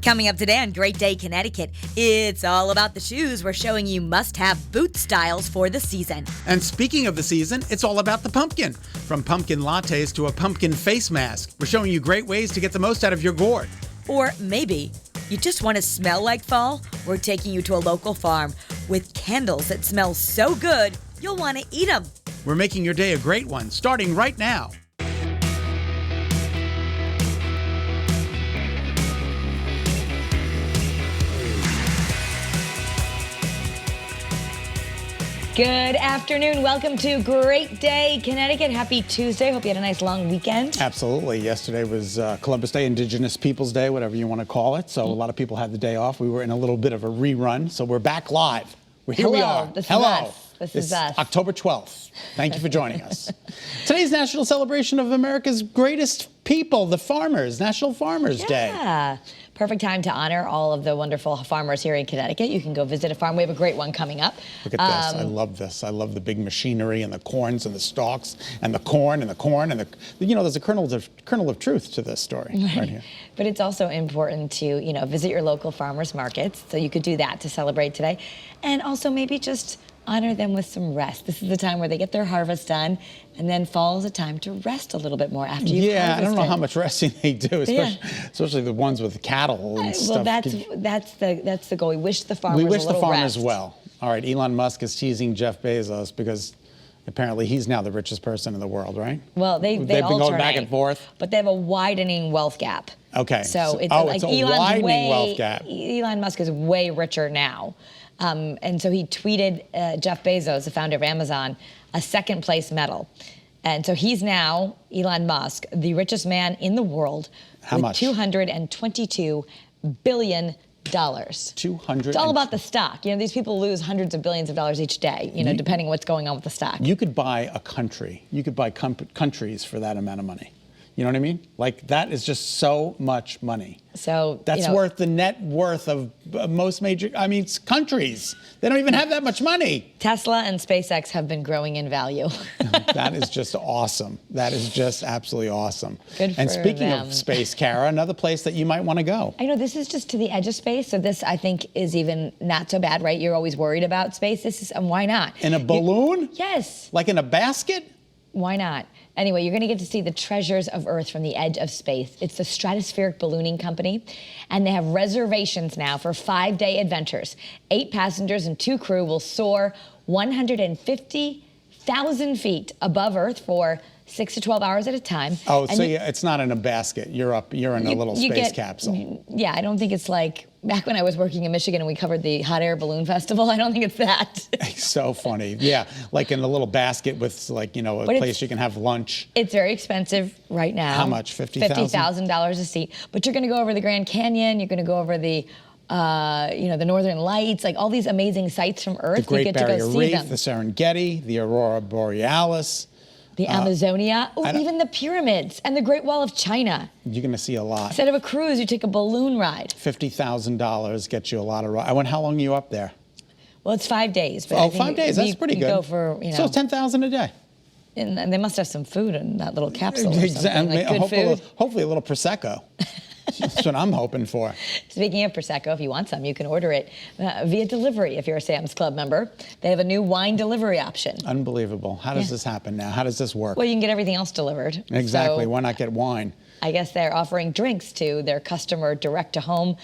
Coming up today on Great Day Connecticut, it's all about the shoes. We're showing you must-have boot styles for the season. And speaking of the season, it's all about the pumpkin. From pumpkin lattes to a pumpkin face mask, we're showing you great ways to get the most out of your gourd. Or maybe you just want to smell like fall? We're taking you to a local farm with candles that smell so good, you'll want to eat them. We're making your day a great one, starting right now. Good afternoon. Welcome to Great Day Connecticut. Happy Tuesday. Hope you had a nice long weekend. Absolutely. Yesterday was Columbus Day, Indigenous Peoples Day, whatever you want to call it. So a lot of people had the day off. We were in a little bit of a rerun. So we're back live. Here we are. This is us. This is us. October 12th. Thank you for joining us. Today's national celebration of America's greatest people, the farmers, National Farmers Day. Yeah. Perfect time to honor all of the wonderful farmers here in Connecticut. You can go visit a farm. We have a great one coming up. Look at this. I love this. I love the big machinery and the corns and the stalks and the corn and the corn and the, you know, there's a kernel of truth to this story right here. But it's also important to, you know, visit your local farmers markets. So you could do that to celebrate today. And also maybe just honor them with some rest. This is the time where they get their harvest done, and then fall is a time to rest a little bit more after you've harvested. Yeah, I don't know how much resting they do, especially the ones with cattle and stuff. Well, that's the goal. We wish the farmers We wish the farmers rest. well. All right, Elon Musk is teasing Jeff Bezos because apparently he's now the richest person in the world, right? Well, they've been going back and forth. But they have a widening wealth gap. Okay. So it's it's a widening wealth gap. Elon Musk is way richer now. And so he tweeted Jeff Bezos, the founder of Amazon, a second place medal. And so he's now, Elon Musk, the richest man in the world. How much? $222 billion. 200. It's all about the stock. You know, these people lose hundreds of billions of dollars each day, you know, depending on what's going on with the stock. You could buy a country. You could buy countries for that amount of money. You know what I mean? Like, that is just so much money. So that's worth the net worth of most major, countries. They don't even have that much money. Tesla and SpaceX have been growing in value. That is just awesome. That is just absolutely awesome. Good for And speaking them. of space, Kara, another place that you might want to go. I know this is just to the edge of space, so this I think is even not so bad, right? You're always worried about space. This is, why not? In a balloon? Yes. Like in a basket? Why not? Anyway, you're going to get to see the treasures of Earth from the edge of space. It's the Stratospheric Ballooning Company, and they have reservations now for 5-day adventures. 8 passengers and 2 crew will soar 150,000 feet above Earth for 6 to 12 hours at a time. Oh, and so it's not in a basket. You're in a little space capsule. Yeah, I don't think it's like back when I was working in Michigan and we covered the Hot Air Balloon Festival. I don't think it's that. So funny. Yeah, like in a little basket with, like, you know, a place you can have lunch. It's very expensive right now. How much? $50,000? $50,000 a seat. But you're going to go over the Grand Canyon. You're going to go over the the Northern Lights, like all these amazing sights from Earth. The Great Barrier Reef, them. the Serengeti, the Aurora Borealis. The Amazonia, even the pyramids and the Great Wall of China. You're going to see a lot. Instead of a cruise, you take a balloon ride. $50,000 gets you a lot of rides. How long are you up there? Well, it's 5 days. But 5 days. That's pretty good. Go for, So it's $10,000 a day. And they must have some food in that little capsule. Exactly. Like good food. Hopefully a little Prosecco. That's what I'm hoping for. Speaking of Prosecco, if you want some, you can order it via delivery if you're a Sam's Club member. They have a new wine delivery option. Unbelievable. How does this happen now? How does this work? Well, you can get everything else delivered. Exactly. So, why not get wine? I guess they're offering drinks to their customer direct to home.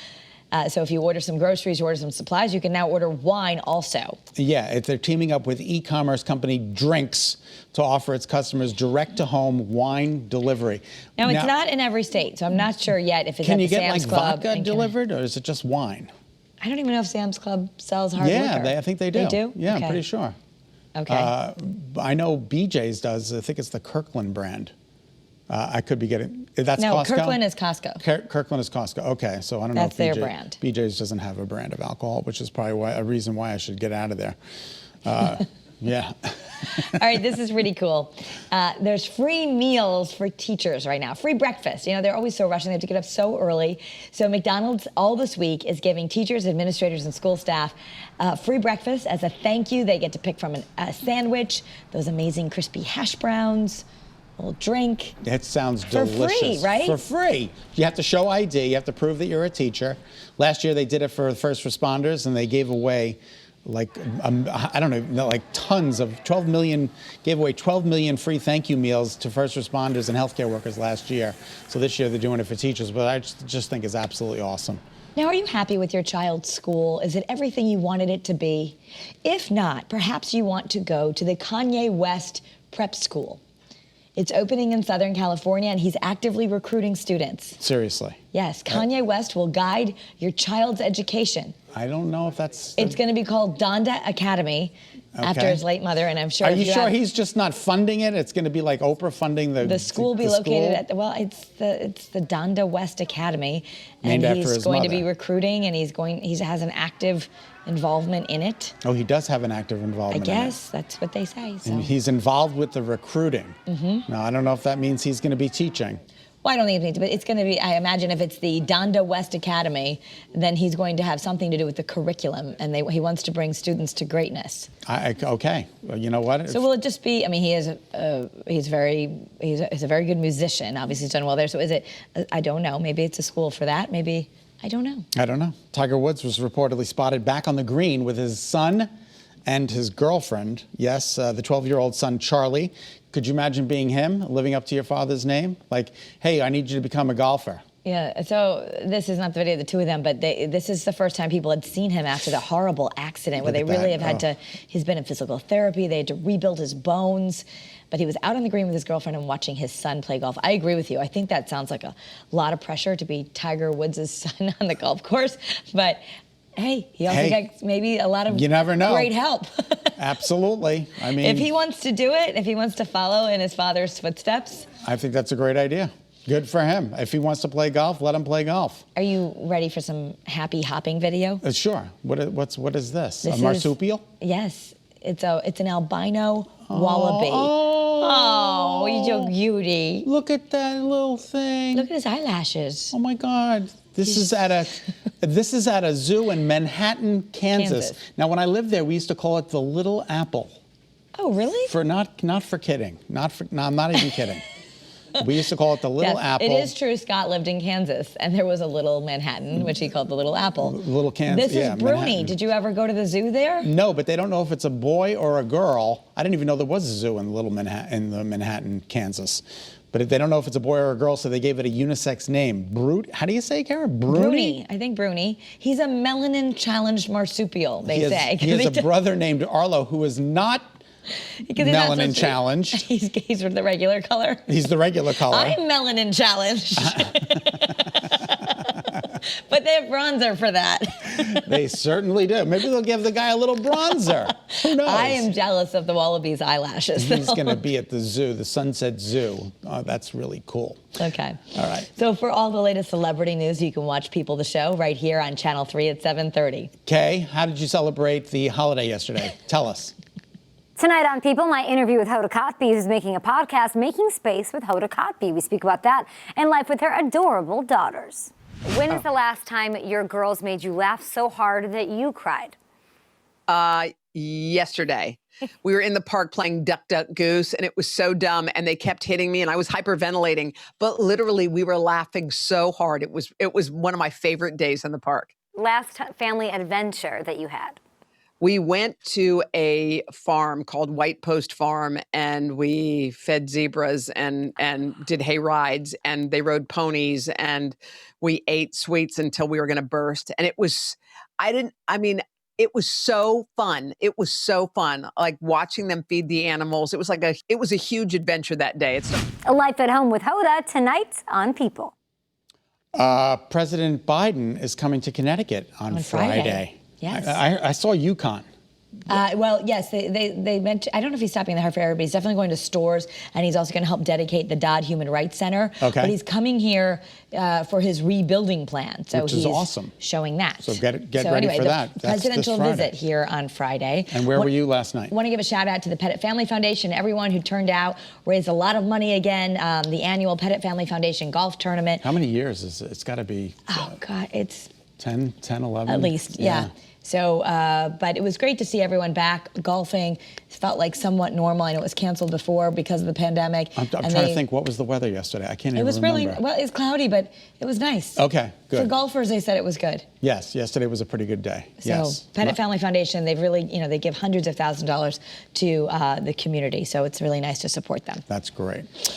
So if you order some groceries, you order some supplies, you can now order wine also. Yeah, they're teaming up with e-commerce company Drinks to offer its customers direct-to-home wine delivery. Now, it's not in every state, so I'm not sure yet if it's at the the Sam's Club. Can you get vodka delivered, or is it just wine? I don't even know if Sam's Club sells hard liquor. Yeah, I think they do. They do? Yeah, okay. I'm pretty sure. Okay. I know BJ's does. I think it's the Kirkland brand. I could be getting, that's no, Costco? Kirkland is Costco. Kirkland is Costco. Okay, so I don't know if that's their brand. BJ's doesn't have a brand of alcohol, which is probably a reason why I should get out of there. Yeah. All right, this is really cool. There's free meals for teachers right now, free breakfast. You know, they're always so rushing. They have to get up so early. So McDonald's all this week is giving teachers, administrators, and school staff free breakfast. As a thank you, they get to pick from a sandwich, those amazing crispy hash browns, a little drink. It sounds For delicious. free, right? For free. You have to show ID. You have to prove that you're a teacher. Last year they did it for first responders, and they gave away I don't know, like tons of 12 million, gave away 12 million free thank you meals to first responders and healthcare workers last year. So this year they're doing it for teachers, but I just think it's absolutely awesome. Now, are you happy with your child's school? Is it everything you wanted it to be? If not, perhaps you want to go to the Kanye West Prep School. It's opening in Southern California, and he's actively recruiting students. Seriously. Yes, Kanye West will guide your child's education. I don't know if that's... It's going to be called Donda Academy, after his late mother, and I'm sure... Are you sure he's just not funding it? It's going to be like Oprah funding the school will be located at the, well, it's the Donda West Academy, and he's going to be recruiting, and he has an active involvement in it. Oh, he does have an active involvement in it. I guess that's what they say. So. And he's involved with the recruiting. Now, I don't know if that means he's going to be teaching. Well, I don't think it needs to, but it's going to be, I imagine if it's the Donda West Academy, then he's going to have something to do with the curriculum, and he wants to bring students to greatness. Okay. Well, you know what? So will it just be, I mean, he's a very good musician. Obviously, he's done well there. So is it, I don't know, maybe it's a school for that. Maybe, I don't know. I don't know. Tiger Woods was reportedly spotted back on the green with his son and his girlfriend. Yes, the 12-year-old son, Charlie. Could you imagine being him, living up to your father's name? Like, hey, I need you to become a golfer. Yeah, so this is not the video of the two of them, but this is the first time people had seen him after the horrible accident where they really have had to, he's been in physical therapy, they had to rebuild his bones, but he was out on the green with his girlfriend and watching his son play golf. I agree with you. I think that sounds like a lot of pressure to be Tiger Woods' son on the golf course, but hey, he also gets maybe a lot of great help. Absolutely. I mean, if he wants to do it, if he wants to follow in his father's footsteps. I think that's a great idea. Good for him. If he wants to play golf, let him play golf. Are you ready for some happy hopping video? Sure. What is this? A marsupial? Yes. It's an albino wallaby. Oh, he's a beauty. Look at that little thing. Look at his eyelashes. Oh my God. This is at a zoo in Manhattan, Kansas. Now, when I lived there, we used to call it the Little Apple. Oh, really? Not for kidding. No, I'm not even kidding. We used to call it the Little Apple. It is true. Scott lived in Kansas, and there was a little Manhattan, which he called the Little Apple. Little Kansas. This is Bruni. Did you ever go to the zoo there? No, but they don't know if it's a boy or a girl. I didn't even know there was a zoo in Manhattan, Kansas. But they don't know if it's a boy or a girl, so they gave it a unisex name. How do you say, Kara? Bruni. I think Bruni. He's a melanin-challenged marsupial, they say. He has a brother named Arlo who is not melanin challenged. He's the regular color. He's the regular color. I'm melanin challenged. But they have bronzer for that. They certainly do. Maybe they'll give the guy a little bronzer. Who knows? I am jealous of the wallaby's eyelashes. He's going to be at the zoo, the Sunset Zoo. Oh, that's really cool. Okay. All right. So for all the latest celebrity news, you can watch People the Show right here on Channel 3 at 7:30. Kay, how did you celebrate the holiday yesterday? Tell us. Tonight on People, my interview with Hoda Kotb, who's making a podcast, Making Space with Hoda Kotb. We speak about that and life with her adorable daughters. When is the last time your girls made you laugh so hard that you cried? Yesterday. We were in the park playing Duck, Duck, Goose, and it was so dumb, and they kept hitting me, and I was hyperventilating. But literally, we were laughing so hard. It was one of my favorite days in the park. Last family adventure that you had? We went to a farm called White Post Farm, and we fed zebras and did hay rides, and they rode ponies, and we ate sweets until we were going to burst. And it was so fun. It was so fun, like watching them feed the animals. It was a huge adventure that day. A Life at Home with Hoda tonight on People. President Biden is coming to Connecticut on Friday. Yes. I saw UConn. Well, yes, they mentioned, I don't know if he's stopping in the Hartford area, but he's definitely going to stores, and he's also going to help dedicate the Dodd Human Rights Center. Okay. But he's coming here for his rebuilding plan. So which is awesome. Showing that. So get ready for that. The presidential visit here on Friday. And where were you last night? I want to give a shout out to the Pettit Family Foundation, everyone who turned out, raised a lot of money again, the annual Pettit Family Foundation golf tournament. How many years is it? It's got to be. Oh, God, it's 10, 11? At least, yeah. So, but it was great to see everyone back golfing. It felt like somewhat normal. I know it was canceled before because of the pandemic. I'm trying to think, what was the weather yesterday? I can't even remember. It was really, well, it's cloudy, but it was nice. Okay, good. For golfers, they said it was good. Yes, yesterday was a pretty good day. So, yes. Pettit Family Foundation, they've really, they give hundreds of thousands of dollars to the community. So it's really nice to support them. That's great.